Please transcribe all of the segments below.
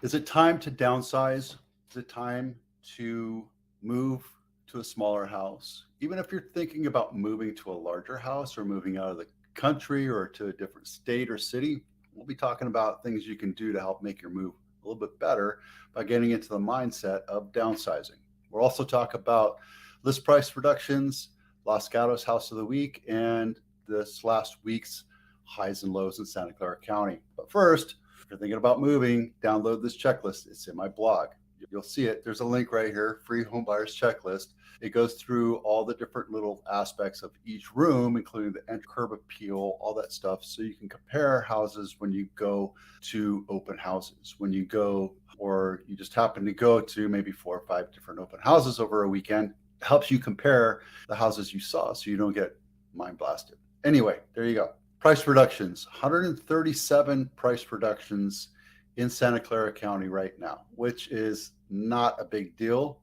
Is it time to downsize? Is it time to move to a smaller house? Even if you're thinking about moving to a larger house or moving out of the country or to a different state or city, we'll be talking about things you can do to help make your move a little bit better by getting into the mindset of downsizing. We'll also talk about list price reductions, Los Gatos House of the Week, and this last week's highs and lows in Santa Clara County. But first, if you're thinking about moving, download this checklist. It's in my blog. You'll see it. There's a link right here, free home buyers checklist. It goes through all the different little aspects of each room, including the curb appeal, all that stuff. So you can compare houses when you go to open houses, when you go, or you just happen to go to maybe 4 or 5 different open houses over a weekend. It helps you compare the houses you saw so you don't get mind blasted. Anyway, there you go. Price reductions, 137 price reductions in Santa Clara County right now, which is not a big deal.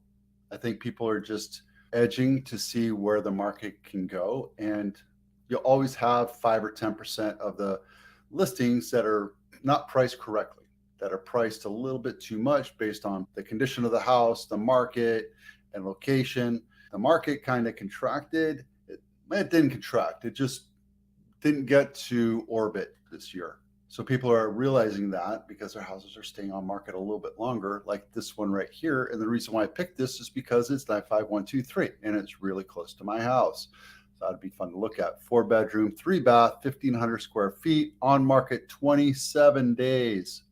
I think people are just edging to see where the market can go. And you'll always have 5 or 10% of the listings that are not priced correctly, that are priced a little bit too much based on the condition of the house, the market, and location. The market kind of contracted. It didn't contract. It just didn't get to orbit this year. So people are realizing that because their houses are staying on market a little bit longer, like this one right here. And the reason why I picked this is because it's 95123 and it's really close to my house. So that'd be fun to look at. 4-bedroom, 3-bath, 1,500 square feet, on market 27 days.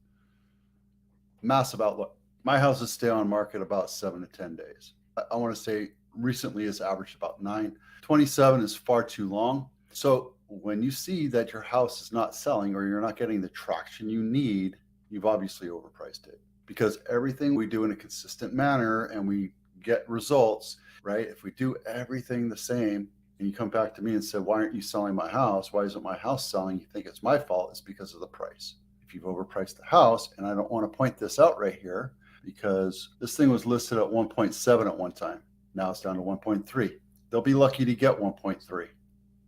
Massive outlook. My houses stay on market about 7 to 10 days. I want to say recently it's averaged about 9. 27 is far too long. So when you see that your house is not selling or you're not getting the traction you need, you've obviously overpriced it, because everything we do in a consistent manner and we get results, right? If we do everything the same and you come back to me and say, why aren't you selling my house? Why isn't my house selling? You think it's my fault. It's because of the price. If you've overpriced the house, and I don't want to point this out right here because this thing was listed at 1.7 at one time. Now it's down to 1.3. They'll be lucky to get 1.3.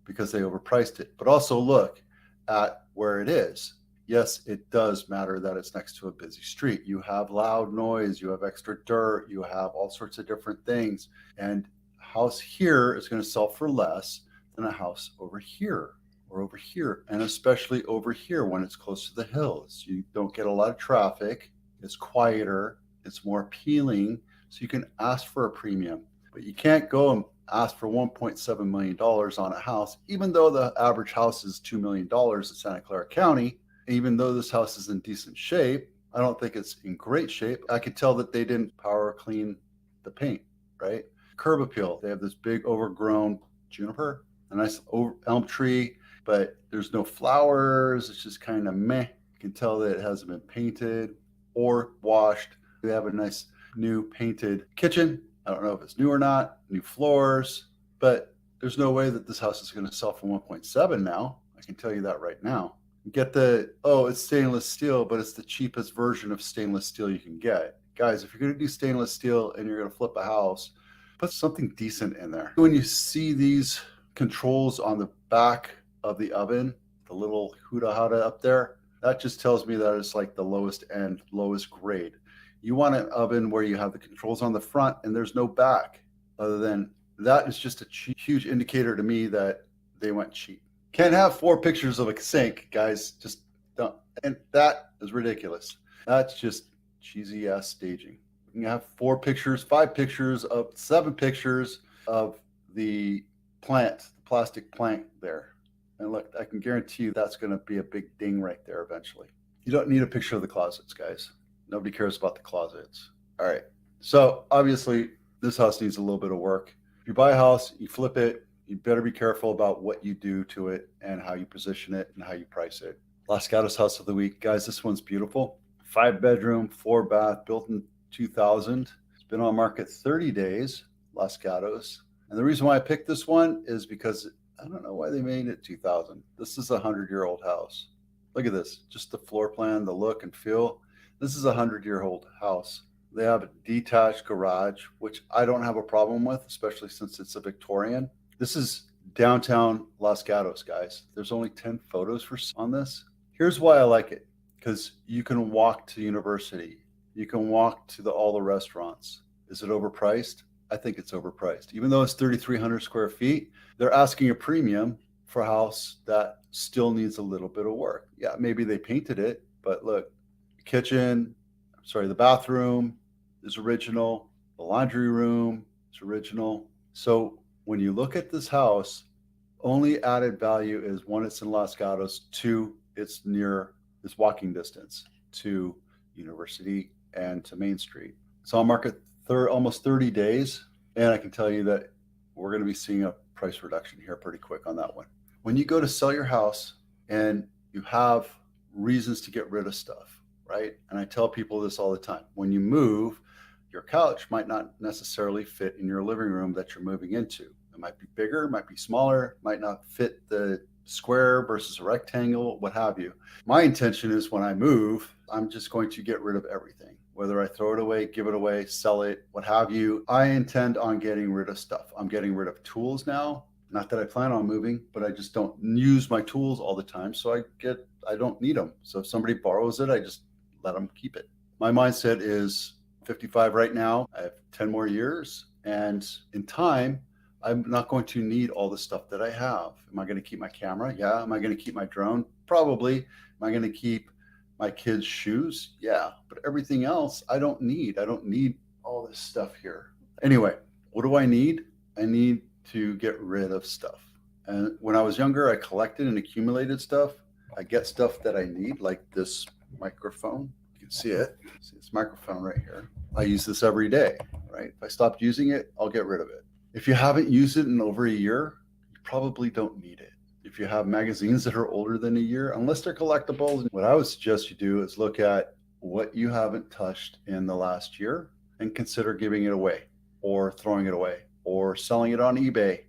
because they overpriced it. But also look at where it is. Yes, it does matter that it's next to a busy street. You have loud noise, you have extra dirt, you have all sorts of different things. And a house here is going to sell for less than a house over here or over here. And especially over here when it's close to the hills. You don't get a lot of traffic. It's quieter. It's more appealing. So you can ask for a premium. But you can't go and ask for $1.7 million on a house, even though the average house is $2 million in Santa Clara County. Even though this house is in decent shape, I don't think it's in great shape. I could tell that they didn't power clean the paint, right? Curb appeal, they have this big overgrown juniper, a nice elm tree, but there's no flowers. It's just kind of meh. You can tell that it hasn't been painted or washed. They have a nice new painted kitchen. I don't know if it's new or not, new floors, but there's no way that this house is going to sell for 1.7 now. I can tell you that right now. Get it's stainless steel, but it's the cheapest version of stainless steel you can get. Guys, if you're going to do stainless steel and you're going to flip a house, put something decent in there. When you see these controls on the back of the oven, the little huda-huda up there, that just tells me that it's like the lowest end, lowest grade. You want an oven where you have the controls on the front and there's no back. Other than that, is just a huge indicator to me that they went cheap. Can't have 4 pictures of a sink, guys. Just don't. And that is ridiculous. That's just cheesy ass staging. You can have 4 pictures, 5 pictures, 7 pictures of the plant, the plastic plant there. And look, I can guarantee you that's going to be a big ding right there eventually. You don't need a picture of the closets, guys. Nobody cares about the closets. All right. So obviously this house needs a little bit of work. If you buy a house, you flip it, you better be careful about what you do to it and how you position it and how you price it. Los Gatos House of the Week. Guys, this one's beautiful. 5-bedroom, 4-bath, built in 2000. It's been on market 30 days, Los Gatos. And the reason why I picked this one is because I don't know why they made it 2000. This is a 100-year-old house. Look at this, just the floor plan, the look and feel. This is a 100-year-old house. They have a detached garage, which I don't have a problem with, especially since it's a Victorian. This is downtown Los Gatos, guys. There's only 10 photos on this. Here's why I like it, because you can walk to university. You can walk to all the restaurants. Is it overpriced? I think it's overpriced. Even though it's 3,300 square feet, they're asking a premium for a house that still needs a little bit of work. Yeah, maybe they painted it, but look, the bathroom is original. The laundry room is original. So when you look at this house, only added value is one, it's in Los Gatos, two, it's walking distance to University and to Main Street. So I'll mark it almost 30 days, and I can tell you that we're going to be seeing a price reduction here pretty quick on that one. When you go to sell your house and you have reasons to get rid of stuff, right? And I tell people this all the time. When you move, your couch might not necessarily fit in your living room that you're moving into. It might be bigger, it might be smaller, might not fit the square versus a rectangle, what have you. My intention is when I move, I'm just going to get rid of everything. Whether I throw it away, give it away, sell it, what have you, I intend on getting rid of stuff. I'm getting rid of tools now. Not that I plan on moving, but I just don't use my tools all the time. So I don't need them. So if somebody borrows it, I just let them keep it. My mindset is 55 right now. I have 10 more years. And in time, I'm not going to need all the stuff that I have. Am I going to keep my camera? Yeah. Am I going to keep my drone? Probably. Am I going to keep my kids' shoes? Yeah. But everything else, I don't need. I don't need all this stuff here. Anyway, what do I need? I need to get rid of stuff. And when I was younger, I collected and accumulated stuff. I get stuff that I need, like this microphone. You can see it. See this microphone right here. I use this every day, right? If I stopped using it, I'll get rid of it. If you haven't used it in over a year, you probably don't need it. If you have magazines that are older than a year, unless they're collectibles, what I would suggest you do is look at what you haven't touched in the last year and consider giving it away or throwing it away or selling it on eBay.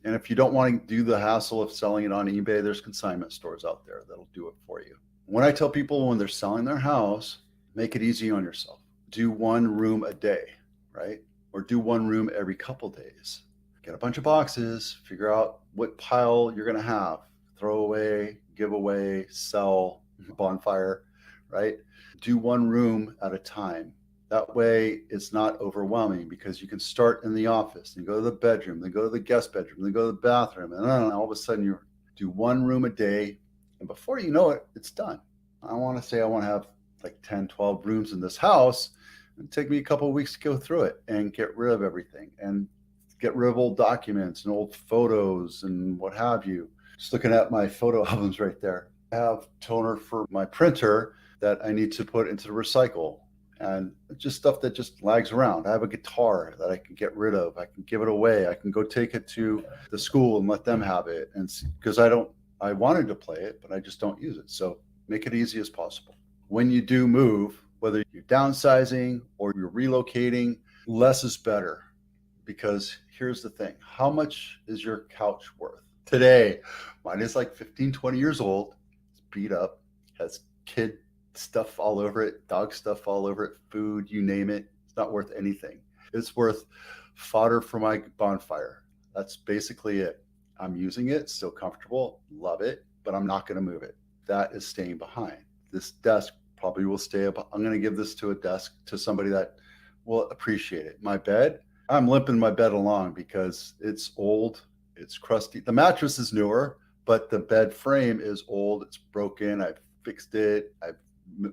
And if you don't want to do the hassle of selling it on eBay, there's consignment stores out there that'll do it for you. When I tell people when they're selling their house, make it easy on yourself. Do one room a day, right? Or do one room every couple days. Get a bunch of boxes, figure out what pile you're going to have. Throw away, give away, sell, bonfire, right? Do one room at a time. That way it's not overwhelming because you can start in the office and go to the bedroom, then go to the guest bedroom, then go to the bathroom. And then all of a sudden you do one room a day. And before you know it, it's done. I want to have like 10, 12 rooms in this house. It'd take me a couple of weeks to go through it and get rid of everything and get rid of old documents and old photos and what have you. Just looking at my photo albums right there. I have toner for my printer that I need to put into the recycle and just stuff that just lags around. I have a guitar that I can get rid of. I can give it away. I can go take it to the school and let them have it. And because I wanted to play it, but I just don't use it. So make it easy as possible. When you do move, whether you're downsizing or you're relocating, less is better. Because here's the thing, how much is your couch worth? Today, mine is like 15, 20 years old. It's beat up, has kid stuff all over it, dog stuff all over it, food, you name it. It's not worth anything. It's worth fodder for my bonfire. That's basically it. I'm using it, still comfortable, love it, but I'm not going to move it. That is staying behind. This desk probably will stay up. I'm going to give this to a desk to somebody that will appreciate it. My bed, I'm limping my bed along because it's old, it's crusty. The mattress is newer, but the bed frame is old, it's broken. I've fixed it, I've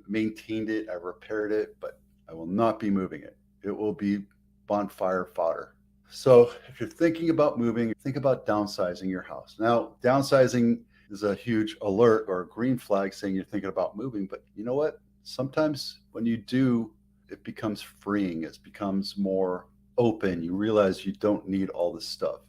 maintained it, I've repaired it, but I will not be moving it. It will be bonfire fodder. So if you're thinking about moving, think about downsizing your house. Now, downsizing is a huge alert or a green flag saying you're thinking about moving, but you know what? Sometimes when you do, it becomes freeing. It becomes more open. You realize you don't need all this stuff.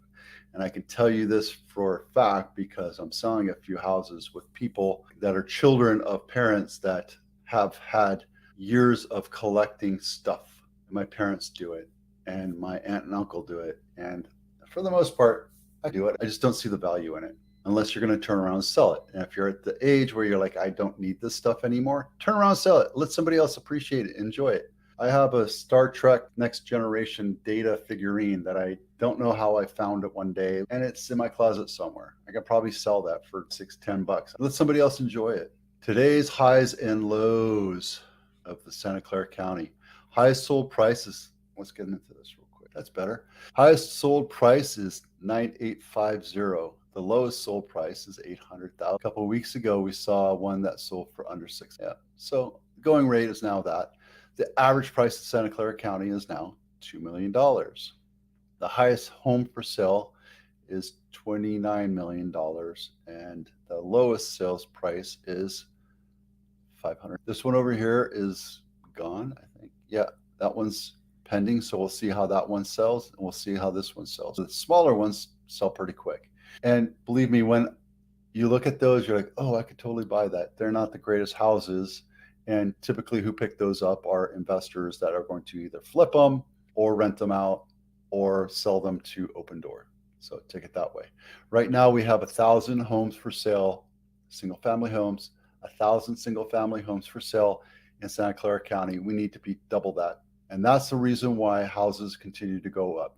And I can tell you this for a fact because I'm selling a few houses with people that are children of parents that have had years of collecting stuff. My parents do it, and my aunt and uncle do it. And for the most part, I do it. I just don't see the value in it unless you're going to turn around and sell it. And if you're at the age where you're like, I don't need this stuff anymore, turn around and sell it. Let somebody else appreciate it, enjoy it. I have a Star Trek Next Generation Data figurine that I don't know how I found it one day, and it's in my closet somewhere. I could probably sell that for $6, $10. Let somebody else enjoy it. Today's highs and lows. of the Santa Clara County. Highest sold price is, let's get into this real quick. That's better. Highest sold price is 9,850. The lowest sold price is 800,000. A couple of weeks ago, we saw one that sold for under 6. Yeah. So the going rate is now that. The average price in Santa Clara County is now $2 million. The highest home for sale is $29 million, and the lowest sales price is 500. This one over here is gone, I think. Yeah, that one's pending, so we'll see how that one sells, and we'll see how this one sells. The smaller ones sell pretty quick. And believe me, when you look at those, you're like, oh, I could totally buy that. They're not the greatest houses. And typically who pick those up are investors that are going to either flip them or rent them out or sell them to Open Door. So take it that way. Right now we have 1,000 homes for sale, single family homes, 1,000 single family homes for sale in Santa Clara County. We need to be double that. And that's the reason why houses continue to go up.